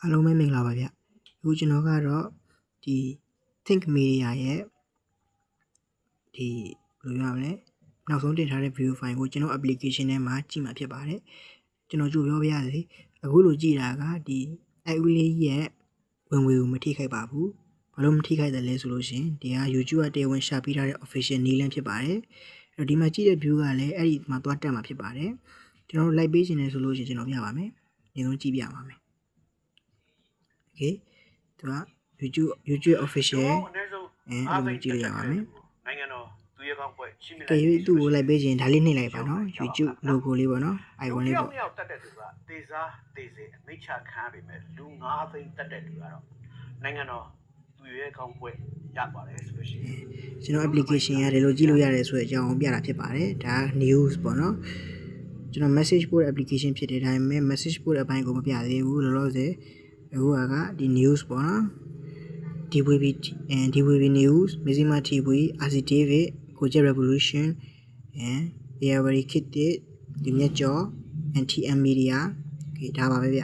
အားလုံးပဲမင်္ဂလာပါဗျ။အခုကျွန်တော်ကတော့ဒီ Think Media ရဲ့ဒီဘယ်လိုပြောရမလဲနောက်ဆုံးတင်ထားတဲ့ video file ကိုကျွန်တော် application ထဲမှာကြည့်မှာဖြစ်ပါတယ်။ကျွန်တော်ကြိုပြောပြရစေ။အခုလိုကြည့်တာကဒီအဲ့ဦးလေးရဲ့ဝင်ငွေကိုမထိခိုက်ပါဘူး။ဘာလို့မထိခိုက်တယ်လဲဆိုလို့ရှိရင်ဒီက YouTube ကတရားဝင်ရှာပေးထားတဲ့ official name ဖြစ်ပါတယ်။အဲ့တော့ဒီမှာကြည့်တဲ့ view ကလည်းအဲ့ဒီမှာသွားတက်မှာဖြစ်ပါတယ်။ကျွန်တော်တို့ like ပေးခြင်းလဲဆိုလို့ရှိရင်ကျွန်တော်ပြပါမယ်။ဒီဆုံးကြည့်ပြပါမယ်။ Okay သူက YouTube official အဲ့လိုကြည့်ရအောင်မယ်နိုင်ငံတော်သူရဲကောင်းပွဲရှင်းပြလိုက်သူ့ကိုလိုက်ပေးခြင်းဒါလေးနှိပ်လိုက်ပါနော် YouTube logo လေးပေါ့နော် icon လေးပေါ့တက်တဲ့သူကတေစားတေစေအမိတ်ချခံရပေမဲ့လူ9သိန်းတက်တဲ့သူကတော့နိုင်ငံတော်သူရဲကောင်းပွဲရပါတယ်ဆိုလို့ရှိရင်ကျွန်တော် application ရတယ်လို့ကြည့်လို့ရတယ်ဆိုတဲ့အကြောင်းပြတာဖြစ်ပါတယ်ဒါ news ပေါ့နော်ကျွန်တော် message board application ဖြစ်တဲ့ဒါပေမဲ့ message board အပိုင်းကိုမပြသေးဘူးလောလောဆယ်အခုကဒီ news ပေါ့နော် DVB News, Mizima TV, RCTV, Goja Revolution, Every Kid, The Metro, and TM Media. Okay, ဒါပါပဲဗျ